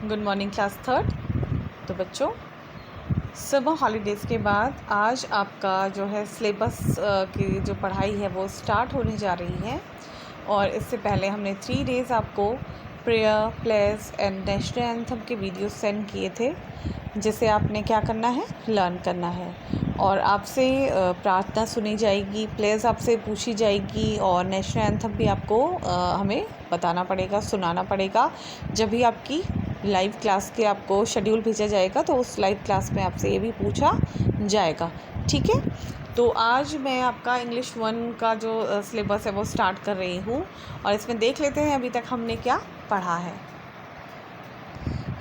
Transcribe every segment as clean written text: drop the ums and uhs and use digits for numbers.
Good morning class third. तो बच्चों, summer holidays के बाद आज आपका जो है सिलेबस की जो पढ़ाई है वो स्टार्ट होने जा रही है। और इससे पहले हमने 3 डेज़ आपको prayer, place and national anthem के वीडियो सेंड किए थे, जिसे आपने क्या करना है, लर्न करना है। और आपसे प्रार्थना सुनी जाएगी, प्लेस आपसे पूछी जाएगी और नेशनल एंथम भी आपको हमें बताना पड़ेगा, सुनाना पड़ेगा। जब भी आपकी लाइव क्लास के आपको शेड्यूल भेजा जाएगा तो उस लाइव क्लास में आपसे ये भी पूछा जाएगा, ठीक है। तो आज मैं आपका इंग्लिश 1 का जो सिलेबस है वो स्टार्ट कर रही हूँ और इसमें देख लेते हैं अभी तक हमने क्या पढ़ा है।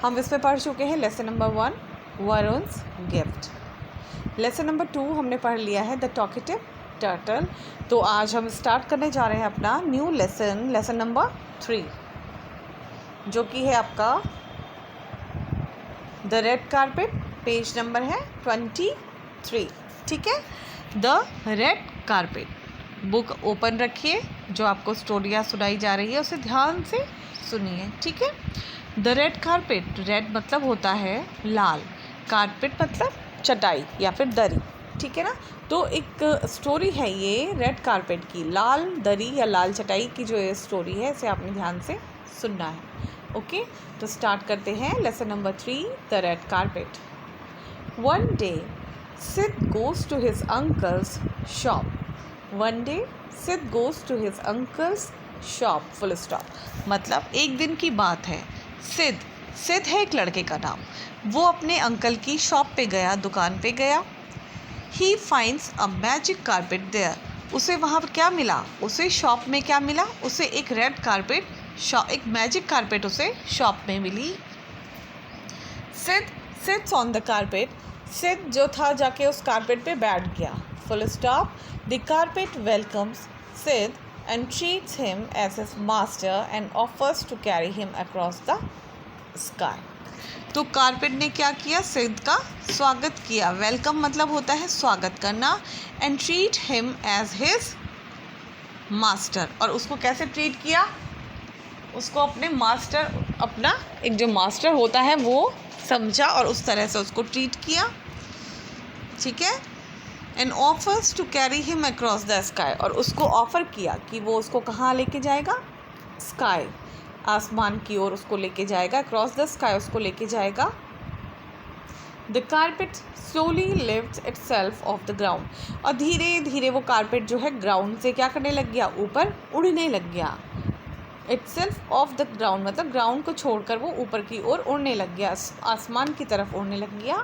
हम इसमें पढ़ चुके हैं lesson number 1 Varun's gift. Lesson number 2 हमने पढ़ लिया है द टॉकेटिव टर्टल। तो आज हम स्टार्ट करने जा रहे हैं अपना न्यू लेसन नंबर 3, जो कि है आपका the red carpet. Page number है 23, ठीक है। The red carpet book open रखिए, जो आपको स्टोरियाँ सुनाई जा रही है उसे ध्यान से सुनिए, ठीक है। द रेड कारपेट, रेड मतलब होता है लाल, कारपेट मतलब चटाई या फिर दरी, ठीक है ना। तो एक स्टोरी है ये रेड कारपेट की, लाल दरी या लाल चटाई की जो ये स्टोरी है इसे आपने ध्यान से सुनना है, ओके। तो स्टार्ट करते हैं lesson number 3 the red carpet. One day Sid goes to his uncle's shop. One day Sid goes to his uncle's shop, full stop. मतलब एक दिन की बात है, सिद है एक लड़के का नाम, वो अपने अंकल की शॉप पे गया, दुकान पे गया। He finds a magic carpet there, उसे वहाँ पर क्या मिला, उसे शॉप में क्या मिला, उसे एक रेड कारपेट, एक मैजिक कारपेट उसे शॉप में मिली। Sid sits on the carpet, Sid जो था जाके उस कारपेट पे बैठ गया, full stop. The carpet welcomes Sid and treats him as his master and offers to carry him across the sky. तो कारपेट ने क्या किया, सिद का स्वागत किया। वेलकम मतलब होता है स्वागत करना, and treat him as his master, और उसको कैसे ट्रीट किया, उसको अपने मास्टर, अपना एक जो मास्टर होता है वो समझा और उस तरह से उसको ट्रीट किया, ठीक है। And offers to carry him across the sky, और उसको ऑफ़र किया कि वो उसको कहाँ लेके जाएगा, स्काई, आसमान की ओर उसको लेके जाएगा, अक्रॉस द स्काई उसको लेके जाएगा। The carpet slowly lifts itself of the ground, और धीरे धीरे वो कारपेट जो है ग्राउंड से क्या करने लग गया, ऊपर उड़ने लग गया। इटसेल्फ ऑफ द ग्राउंड मतलब ग्राउंड को छोड़कर वो ऊपर की ओर उड़ने लग गया, आसमान की तरफ उड़ने लग गया।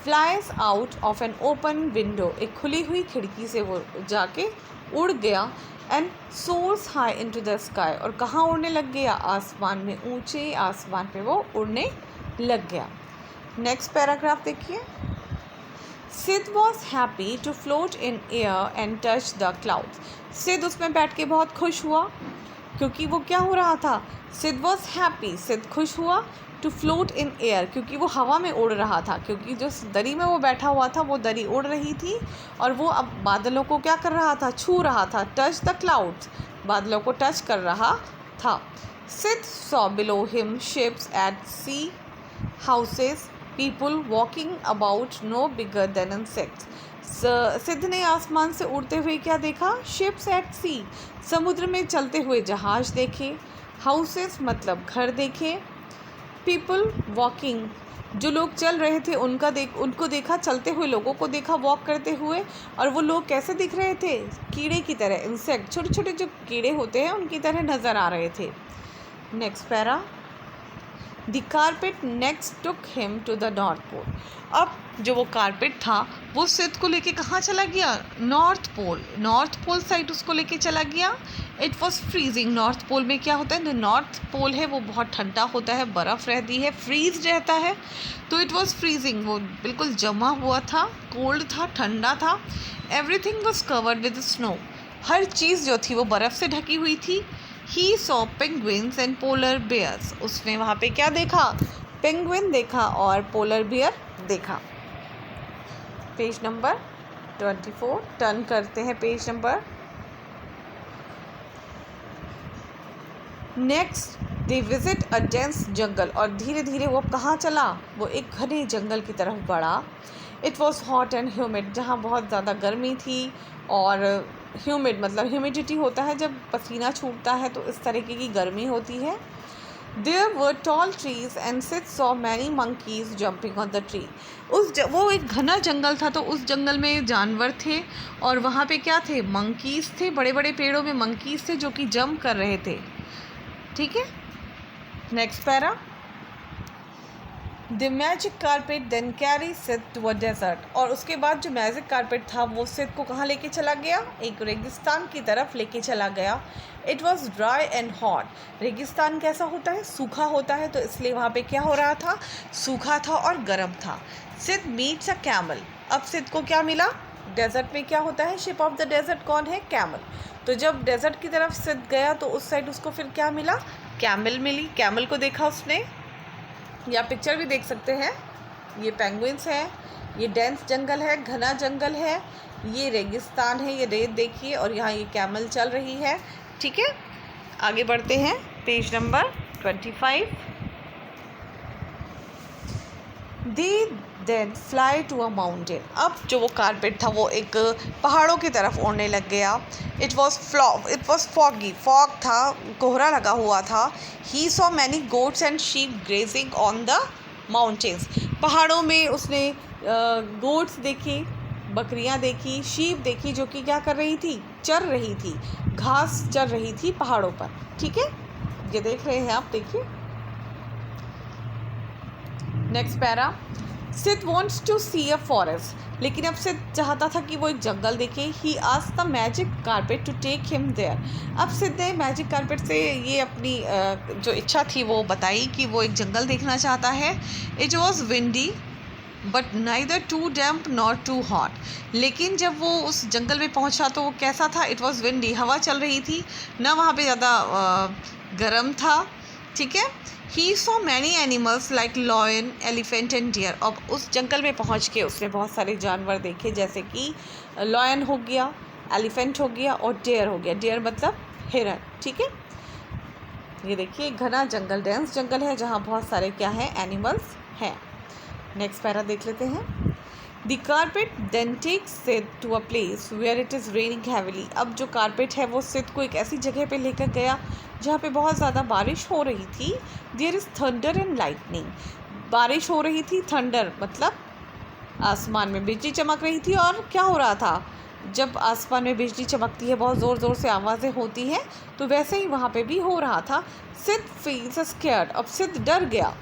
Flies out of an open window, एक खुली हुई खिड़की से वो जाके उड़ गया। And source high into the sky, और कहाँ उड़ने लग गया, आसमान में, ऊंचे आसमान पे वो उड़ने लग गया। नेक्स्ट पैराग्राफ देखिए। Sid was happy to float in air and touch the clouds, Sid उसमें बैठ के बहुत खुश हुआ, क्योंकि वो क्या हो रहा था, सिद वॉज हैप्पी, सिद खुश हुआ, टू फ्लोट इन एयर, क्योंकि वो हवा में उड़ रहा था, क्योंकि जो दरी में वो बैठा हुआ था वो दरी उड़ रही थी और वो अब बादलों को क्या कर रहा था, छू रहा था, टच द क्लाउड्स, बादलों को टच कर रहा था। Sid saw below him ships at sea, houses, people walking about no bigger than insects. Sid ने आसमान से उड़ते हुए क्या देखा, शिप्स एट सी, समुद्र में चलते हुए जहाज देखे, हाउसेस मतलब घर देखे, पीपल वॉकिंग जो लोग चल रहे थे उनको देखा, चलते हुए लोगों को देखा वॉक करते हुए, और वो लोग कैसे दिख रहे थे, कीड़े की तरह, इंसेक्ट, छोटे छोटे जो कीड़े होते हैं उनकी तरह नज़र आ रहे थे। Next para. The carpet next took him to the north pole, अब जो वो कारपेट था वो सिद को लेके कहाँ चला गया, नॉर्थ पोल साइड उसको लेके चला गया। It was freezing, north pole में क्या होता है, जो नॉर्थ पोल है वो बहुत ठंडा होता है, बर्फ़ रहती है, फ्रीज रहता है। तो इट वॉज फ्रीजिंग, वो बिल्कुल जमा हुआ था, कोल्ड था, ठंडा था। Everything was covered with snow, हर चीज़ जो थी वो बर्फ़ से ढकी हुई थी। He saw penguins and polar bears, उसने वहाँ पे क्या देखा, पेंगुइन देखा और पोलर बियर देखा। पेज नंबर 24 टर्न करते हैं, page number. Next they visit a dense jungle, और धीरे धीरे वो कहाँ चला, वो एक घने जंगल की तरफ बढ़ा। It was hot and humid, जहाँ बहुत ज़्यादा गर्मी थी, और ह्यूमिड मतलब ह्यूमिडिटी होता है जब पसीना छूटता है, तो इस तरीके की गर्मी होती है। There were tall trees and Sid saw many monkeys jumping on the tree. वो एक घना जंगल था, तो उस जंगल में जानवर थे, और वहाँ पे क्या थे, मंकीज थे, बड़े बड़े पेड़ों में मंकीज थे जो कि जंप कर रहे थे। ठीक है, next para. The magic carpet then carry Sid to a desert, और उसके बाद जो मैजिक कारपेट था वो सिड को कहाँ लेके चला गया, एक रेगिस्तान की तरफ लेके चला गया। It was dry and hot. रेगिस्तान कैसा होता है, सूखा होता है, तो इसलिए वहाँ पे क्या हो रहा था, सूखा था और गर्म था। सिड मीट्स अ कैमल, अब सिड को क्या मिला, डेजर्ट में क्या होता है, शिप ऑफ द डेजर्ट कौन है, कैमल। तो जब डेजर्ट की तरफ सिड गया तो उस साइड उसको फिर क्या मिला, कैमल मिली। कैमल को देखा उसने, या पिक्चर भी देख सकते हैं, ये पेंगुइन्स है, ये डेंस जंगल है, घना जंगल है, ये रेगिस्तान है, ये रेत देखिए, और यहाँ ये कैमल चल रही है। ठीक है, आगे बढ़ते हैं, page number 25। They then fly to a mountain, अब जो वो कारपेट था वो एक पहाड़ों की तरफ उड़ने लग गया। इट वॉज फॉगी, फॉग था, कोहरा लगा हुआ था। ही saw many goats and sheep grazing on the mountains, पहाड़ों में उसने गोट्स देखी, बकरियां देखी, शीप देखी, जो कि क्या कर रही थी, चर रही थी, घास चर रही थी पहाड़ों पर। ठीक है, ये देख रहे हैं आप, देखिए next para. Sid wants to see a forest, लेकिन अब सिड चाहता था कि वो एक जंगल देखे। He asked the magic carpet to take him there, अब सिड ने मैजिक कारपेट से ये अपनी जो इच्छा थी वो बताई कि वो एक जंगल देखना चाहता है। It was windy but neither too damp nor too hot, लेकिन जब वो उस जंगल में पहुंचा तो वो कैसा था, इट वॉज विंडी, हवा चल रही थी, ना वहाँ पे ज़्यादा गर्म था। ठीक है, he saw many animals like lion, elephant and deer, अब उस जंगल में पहुंच के उसने बहुत सारे जानवर देखे, जैसे कि लॉयन हो गया, एलिफेंट हो गया, और डियर हो गया, डियर मतलब हिरन। ठीक है, ये देखिए घना जंगल, डेंस जंगल है, जहाँ बहुत सारे क्या हैं, एनिमल्स हैं। नेक्स्ट पैरा देख लेते हैं। The carpet then takes Sid to a place where it is raining heavily, अब जो कारपेट है वो सिड को एक ऐसी जगह पे लेकर गया जहाँ पे बहुत ज़्यादा बारिश हो रही थी। There is thunder and lightning, बारिश हो रही थी, थंडर मतलब आसमान में बिजली चमक रही थी, और क्या हो रहा था, जब आसमान में बिजली चमकती है बहुत ज़ोर ज़ोर से आवाज़ें होती हैं, तो वैसे ही वहाँ पे भी हो रहा था। सिड फील्स स्केयर्ड, अब सिड डर गया,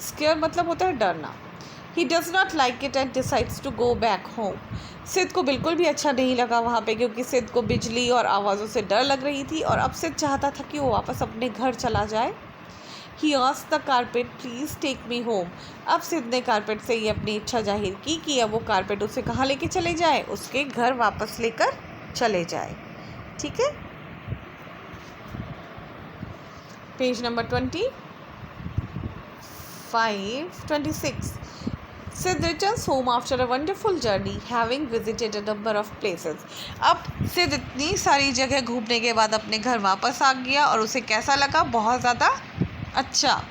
स्केयर मतलब होता है डरना। He does not like it and decides to go back home. सिद को बिल्कुल भी अच्छा नहीं लगा वहाँ पे, क्योंकि सिद को बिजली और आवाज़ों से डर लग रही थी, और अब सिद चाहता था कि वो वापस अपने घर चला जाए। He asked the carpet, please take me home. अब सिद ने कारपेट से ये अपनी इच्छा जाहिर की कि अब वो कारपेट उसे कहाँ लेके चले जाए, उसके घर वापस लेकर चले जाए। ठीक है, page number 26। Sid returns home after a wonderful journey, having visited a number of places. अब सिद इतनी सारी जगह घूमने के बाद अपने घर वापस आ गया, और उसे कैसा लगा, बहुत ज़्यादा अच्छा।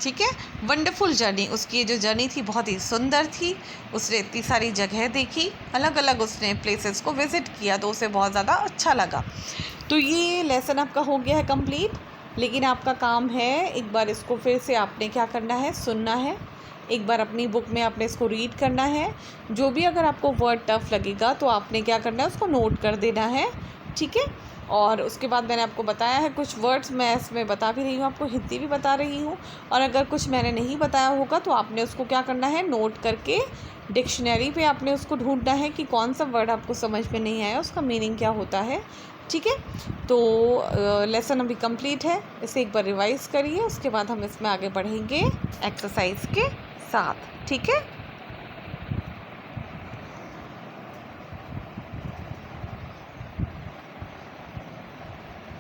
ठीक है, वंडरफुल जर्नी, उसकी ये जो जर्नी थी बहुत ही सुंदर थी, उसने इतनी सारी जगह देखी, अलग अलग उसने प्लेसेस को विज़िट किया, तो उसे बहुत ज़्यादा अच्छा लगा। तो ये लेसन आपका हो गया है कंप्लीट, लेकिन आपका काम है एक बार इसको फिर से आपने क्या करना है, सुनना है, एक बार अपनी बुक में आपने इसको रीड करना है। जो भी अगर आपको वर्ड टफ लगेगा तो आपने क्या करना है, उसको नोट कर देना है। ठीक है, और उसके बाद मैंने आपको बताया है कुछ वर्ड्स, मैं इसमें बता भी रही हूँ, आपको हिंदी भी बता रही हूँ, और अगर कुछ मैंने नहीं बताया होगा तो आपने उसको क्या करना है, नोट करके डिक्शनरी पे आपने उसको ढूंढना है कि कौन सा वर्ड आपको समझ में नहीं आया, उसका मीनिंग क्या होता है। ठीक है, तो लेसन अभी कंप्लीट है, इसे एक बार रिवाइज़ करिए, उसके बाद हम इसमें आगे बढ़ेंगे एक्सरसाइज के साथ। ठीक है।